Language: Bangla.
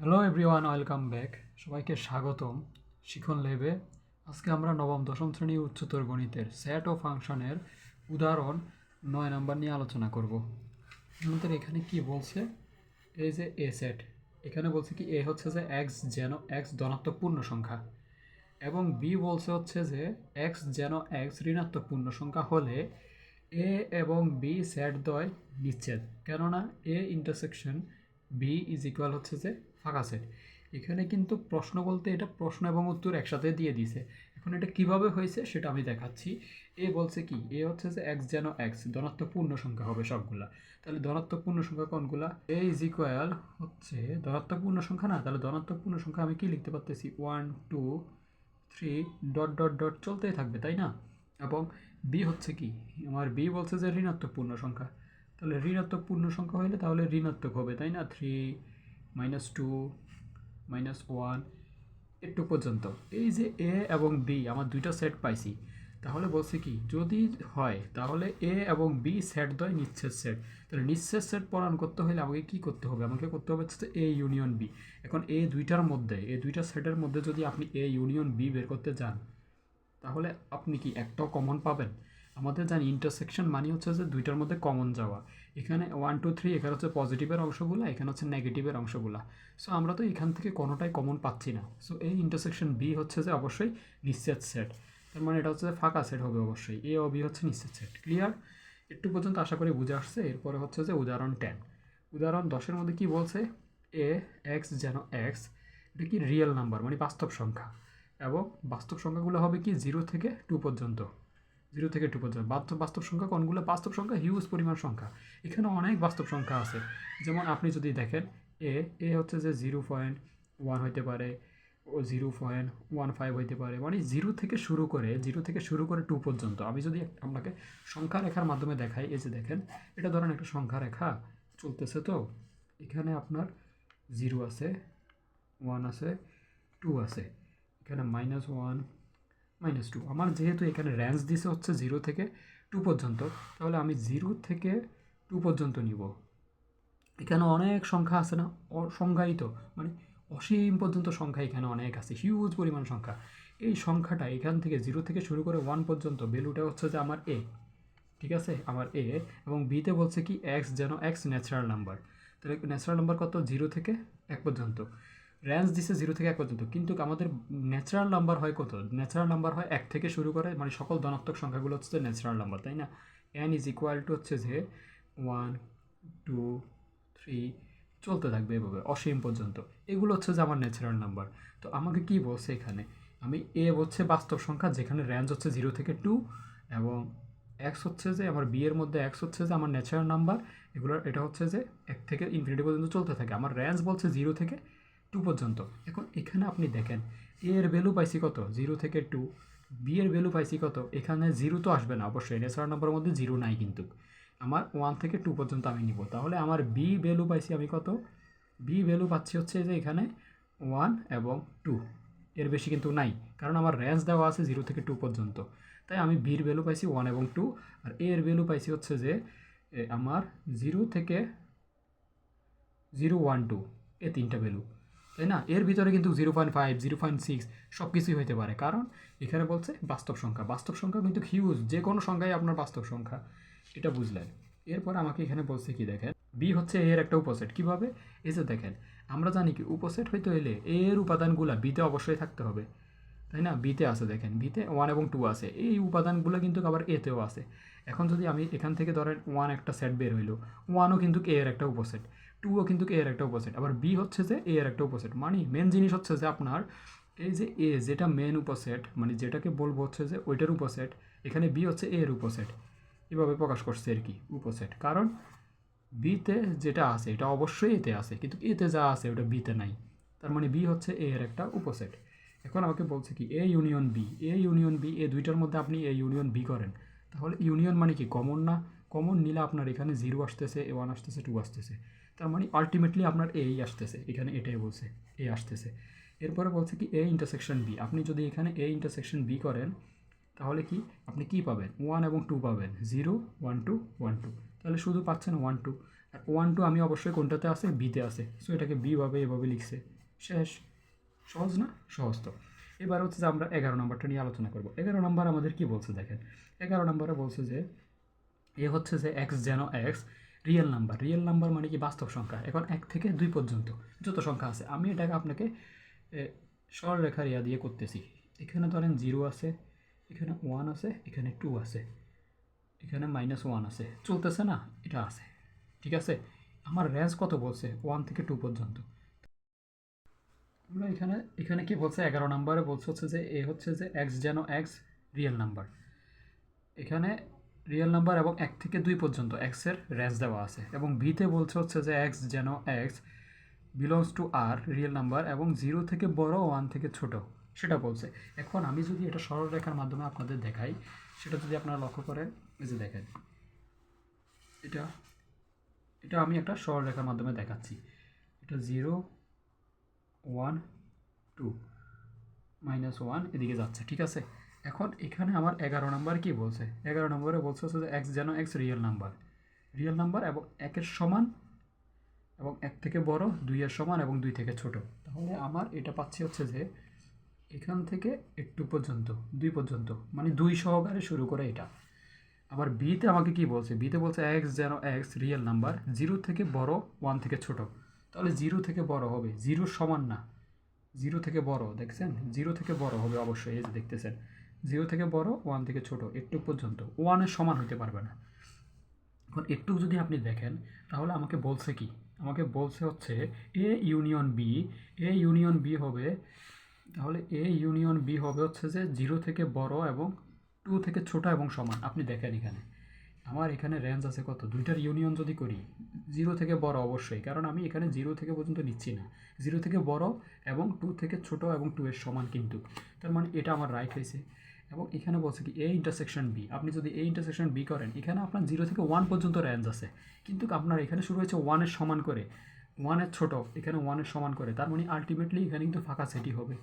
Hello everyone, welcome back. সবাইকে স্বাগতম শিখন ল্যাবে। আজকে আমরা নবম দশম শ্রেণী উচ্চতর গণিতের সেট ও ফাংশনের উদাহরণ 9 নম্বর নিয়ে আলোচনা করব। আমাদের এখানে কি বলছে, এই যে এ সেট, এখানে বলছে কি এ হচ্ছে যে এক্স যেন এক্স ধনাত্মক পূর্ণ সংখ্যা, এবং বি বলছে হচ্ছে যে এক্স যেন এক্স ঋণাত্মক পূর্ণ সংখ্যা হলে এ এবং বি সেট দ্বয় নিচ্ছেদ, কেননা A intersection B is equal হচ্ছে যে ফাঁকা সেট। এখানে কিন্তু প্রশ্ন বলতে এটা প্রশ্ন এবং উত্তর একসাথে দিয়ে দিছে। এখন এটা কিভাবে হয়েছে সেটা আমি দেখাচ্ছি। এ বলছে কি, এ হচ্ছে যে এক্স যেন এক্স ধনাত্মক পূর্ণ সংখ্যা হবে সবগুলা। তাহলে ধনাত্মক পূর্ণ সংখ্যা কোনগুলা? এ ইজ ইকুয়াল হচ্ছে ধনাত্মক পূর্ণ সংখ্যা না, তাহলে ধনাত্মক পূর্ণ সংখ্যা আমি কি লিখতে পারতেছি, 1 2 3 ডট ডট ডট চলতেই থাকবে, তাই না? এবং বি হচ্ছে কি, আমার বি বলছে যে ঋণাত্মক পূর্ণ সংখ্যা। তাহলে ঋণাত্মক পূর্ণ সংখ্যা হলে তাহলে ঋণাত্মক হবে, তাই না? 3 - 2 - 1 একটু পর্যন্ত। এই যে এ এবং বি আমার দুইটা সেট পাইছি, তাহলে বলছে কি যদি হয় তাহলে এ এবং বি সেট দ্বয় নিচ্ছেদ সেট। তাহলে নিচ্ছেদ সেট প্রমাণ করতে হলে আমাকে কি করতে হবে? আমাকে করতে হবে হচ্ছে এ ইউনিয়ন বি। এখন এই দুইটার মধ্যে, এই দুইটা সেটের মধ্যে যদি আপনি এ ইউনিয়ন বি বের করতে যান, তাহলে আপনি কি একটাও কমন পাবেন? আমাদের জানি ইন্টারসেকশন মানে হচ্ছে যে দুইটার মধ্যে কমন যাওয়া। এখানে 1 2 3, এখানে হচ্ছে পজিটিভের অংশগুলো, এখানে হচ্ছে নেগেটিভের অংশগুলো। সো আমরা তো এখান থেকে কোনোটাই কমন পাচ্ছি না। সো এই ইন্টারসেকশন বি হচ্ছে যে অবশ্যই নিশ্চিত সেট। তার মানে এটা হচ্ছে যে ফাঁকা সেট হবে অবশ্যই। এ ও বি হচ্ছে নিশ্চিত সেট। ক্লিয়ার? একটু পর্যন্ত আশা করি বুঝে আসছে। এরপরে হচ্ছে যে উদাহরণ 10। উদাহরণ 10-এর মধ্যে কি বলছে, এ এক্স যেন এক্স, এটা কি রিয়েল নাম্বার মানে বাস্তব সংখ্যা, এবং বাস্তব সংখ্যাগুলো হবে কি 0 থেকে 2 পর্যন্ত। 0 থেকে 2 পর্যন্ত বাস্তব বাস্তব সংখ্যা কোনগুলো? বাস্তব সংখ্যা হিউজ পরিমাণ সংখ্যা। এখানে অনেক বাস্তব সংখ্যা আছে। যেমন আপনি যদি দেখেন এ এ হচ্ছে যে 0.1 হইতে পারে, ও 0.15 হইতে পারে, মানে 0 থেকে শুরু করে 2 পর্যন্ত। আমি যদি আপনাকে সংখ্যা রেখার মাধ্যমে দেখাই, এই যে দেখেন, এটা ধরেন একটা সংখ্যা রেখা চলতেছে, তো এখানে আপনার 0 আছে, 1 আছে, 2 আছে, এখানে -1 -2। আমার যেহেতু এখানে রেঞ্জ দিছে হচ্ছে 0 থেকে 2 পর্যন্ত, তাহলে আমি 0 থেকে 2 পর্যন্ত নিব। এখানে অনেক সংখ্যা আছে না, অসংজ্ঞায়িত, মানে অসীম পর্যন্ত সংখ্যা এখানে অনেক আছে, হিউজ পরিমাণ সংখ্যা। এই সংখ্যাটা এখান থেকে 0 থেকে শুরু করে 1 পর্যন্ত ভ্যালুটা হচ্ছে যে আমার এ, ঠিক আছে, আমার এ। এবং বিতে বলছে কি এক্স যেন এক্স ন্যাচারাল নাম্বার। তাহলে ন্যাচারাল নাম্বার কত? 0 থেকে 1 পর্যন্ত। রেঞ্জ দিছে 0 থেকে 1 পর্যন্ত, কিন্তু আমাদের ন্যাচারাল নাম্বার হয় কত? ন্যাচারাল নাম্বার হয় 1 থেকে শুরু করে, মানে সকল ধনাত্মক সংখ্যাগুলো হচ্ছে ন্যাচারাল নাম্বার, তাই না? এন ইজ ইকুয়াল টু হচ্ছে যে 1 2 3 চলতে থাকবে এভাবে অসীম পর্যন্ত। এগুলো হচ্ছে যে আমার ন্যাচারাল নাম্বার। তো আমাকে কি বলছে এখানে, আমি এ হচ্ছে বাস্তব সংখ্যা যেখানে রেঞ্জ হচ্ছে 0 থেকে 2, এবং এক্স হচ্ছে যে আমার বি এর মধ্যে এক্স হচ্ছে যে আমার ন্যাচারাল নাম্বার। এগুলোর এটা হচ্ছে যে 1 থেকে ইনফিনিটি পর্যন্ত চলতে থাকে। আমার রেঞ্জ বলছে 0 থেকে 2 পর্যন্ত। এখন এখানে আপনি দেখেন এ এর ভ্যালু পাইছি কত? 0 থেকে 2। বি এর ভ্যালু পাইছি কত? এখানে 0 তো আসবে না অবশ্যই, ন্যাচারাল নাম্বারের মধ্যে 0 নাই, কিন্তু আমার 1 থেকে 2 পর্যন্ত আমি নিব। তাহলে আমার বি ভ্যালু পাইছি আমি কত? বি ভ্যালু পাচ্ছি হচ্ছে যে এখানে 1 এবং 2, এর বেশি কিন্তু নাই, কারণ আমার রেঞ্জ দেওয়া আছে 0 থেকে 2 পর্যন্ত। তাই আমি বির ভ্যালু পাইছি 1 এবং 2, আর এ এর ভ্যালু পাইছি হচ্ছে যে আমার 0 থেকে 0 1 2, এ তিনটা ভ্যালু, তাই না? এর ভিতরে কিন্তু 0.5 0.6 সব কিছুই হইতে পারে, কারণ এখানে বলছে বাস্তব সংখ্যা। বাস্তব সংখ্যা কিন্তু হিউজ, যে কোনো সংখ্যাই আপনার বাস্তব সংখ্যা, এটা বুঝলেন। এরপর আমাকে এখানে বলছে কি দেখেন, বি হচ্ছে এ এর একটা উপসেট। কিভাবে? এই যে দেখেন, আমরা জানি কি উপসেট হইতে হইলে এ এর উপাদানগুলা বিতে অবশ্যই থাকতে হবে, তাই না? বিতে আছে, দেখেন বিতে 1 এবং 2 আছে, এই উপাদানগুলো কিন্তু আবার এতেও আছে। এখন যদি আমি এখান থেকে ধরেন 1 একটা সেট বের হইলো, 1ও কিন্তু এ এর একটা উপসেট, 2ও কিন্তু এ এর একটা উপসেট, আবার বি হচ্ছে যে এ এর একটা উপসেট। মানে মেন জিনিস হচ্ছে যে আপনার এই যে এ যেটা মেন উপসেট, মানে যেটাকে বলবো হচ্ছে যে ওইটার উপসেট, এখানে বি হচ্ছে এ এর উপসেট। এভাবে প্রকাশ করছে আর কি উপসেট, কারণ বিতে যেটা আছে এটা অবশ্যই এতে আছে, কিন্তু এতে যা আছে ওটা বিতে নাই। তার মানে বি হচ্ছে এ এর একটা উপসেট। এখন আমাকে বলছে কি A union B, A union B, এই দুইটার মধ্যে আপনি এ ইউনিয়ন বি করেন, তাহলে ইউনিয়ন মানে কি কমন না? কমন নিলে আপনার এখানে 0 আসতেছে, এ 1 আসতেছে, 2 আসতেছে, তার মানে আলটিমেটলি আপনার এই আসতেছে, এখানে এটাই বলছে এ আসতেছে। এরপরে বলছে কি এ ইন্টারসেকশন বি, আপনি যদি এখানে এ ইন্টারসেকশন বি করেন, তাহলে কি আপনি কি পাবেন? 1 এবং 2 পাবেন, 0 1 2 1 2, তাহলে শুধু পাচ্ছেন 1 2। আর 1 2 আমি অবশ্যই কোনটাতে আছে, বিতে আছে, সো এটাকে বি ভাবে এভাবে লিখছে, শেষ। সহজ না? সহজ তো। এবার হচ্ছে যে আমরা 11 নম্বরটা নিয়ে আলোচনা করব। 11 নম্বর আমাদের কি বলছে দেখেন, 11 নম্বরে বলছে যে এ হচ্ছে যে এক্স যেন x real number. Real number মানে কি? বাস্তব সংখ্যা। এখন 1 থেকে 2 পর্যন্ত যত সংখ্যা আছে, আমি এটাকে আপনাকে সরলরেখার ইয়া দিয়ে করতেছি। এখানে ধরেন 0 আছে, এখানে 1 আছে, এখানে 2 আছে, এখানে -1 আছে, চলতেছে না? এটা আছে, ঠিক আছে। আমার রেঞ্জ কত বলছে? 1 থেকে 2 পর্যন্ত। আমরা এখানে এখানে কি বলছে? 11 নম্বরে বলছে হচ্ছে যে এ হচ্ছে যে এক্স যেন এক্স রিয়েল নাম্বার। এখানে রিয়েল নাম্বার এবং 1 থেকে 2 পর্যন্ত এক্সের রেঞ্জ দেওয়া আছে, এবং বিতে বলছে হচ্ছে যে এক্স যেন x belongs to R real number, এবং 0 থেকে বড়, 1 থেকে ছোট, সেটা বলছে। এখন আমি যদি এটা সরলরেখার মাধ্যমে আপনাদের দেখাই, সেটা যদি আপনারা লক্ষ্য করেন, এই যে দেখেন, এটা এটা আমি একটা সরলরেখার মাধ্যমে দেখাচ্ছি। এটা 0 1 2 -1 এদিকে যাচ্ছে, ঠিক আছে। এখন এখানে আমার 11 নাম্বার কি বলছে? 11 নম্বরে বলছে হচ্ছে যে এক্স যেন x real number. Real number এবং 1-এর সমান, এবং 1 থেকে বড়, 2-এর সমান, এবং 2 থেকে ছোট। তাহলে আমার এটা পাচ্ছি হচ্ছে যে এখান থেকে একটু পর্যন্ত, 2 পর্যন্ত, মানে 2 সহকারে শুরু করে এটা। আবার বিতে আমাকে কি বলছে? বিতে বলছে এক্স যেন এক্স রিয়েল নাম্বার, 0 থেকে বড়, 1 থেকে ছোট। তাহলে 0 থেকে বড় হবে, 0 সমান না, 0 থেকে বড়, দেখছেন? 0 থেকে বড় হবে অবশ্যই, এই যে দেখতেছেন, 0 থেকে বড়, 1 থেকে ছোট, একটু পর্যন্ত। 1-এর সমান হইতে পারবে না। এখন একটু যদি আপনি দেখেন, তাহলে আমাকে বলছে কি? আমাকে বলছে হচ্ছে A union B. A union B হবে, তাহলে এ ইউনিয়ন বি হবে হচ্ছে যে 0 থেকে বড় এবং 2 থেকে ছোট এবং সমান। আপনি দেখেন এখানে আমার এখানে রেঞ্জ আছে কত? দুইটার ইউনিয়ন যদি করি, 0 থেকে বড় অবশ্যই, কারণ আমি এখানে 0 থেকে পর্যন্ত নিচ্ছি না, 0 থেকে বড় এবং 2 থেকে ছোট এবং 2 এর সমান, কিন্তু তার মানে এটা আমার রাইট হয়েছে। এবং এখানে বলছে কি এ ইন্টারসেকশন বি। আপনি যদি এ ইন্টারসেকশন বি করেন, এখানে আপনার 0 থেকে 1 পর্যন্ত রেঞ্জ আছে, কিন্তু আপনার এখানে শুরু হয়েছে 1-এর সমান করে, 1-এর ছোট, এখানে 1-এর সমান করে, তার মানে আলটিমেটলি এখানে কিন্তু ফাঁকা সেটই হবে।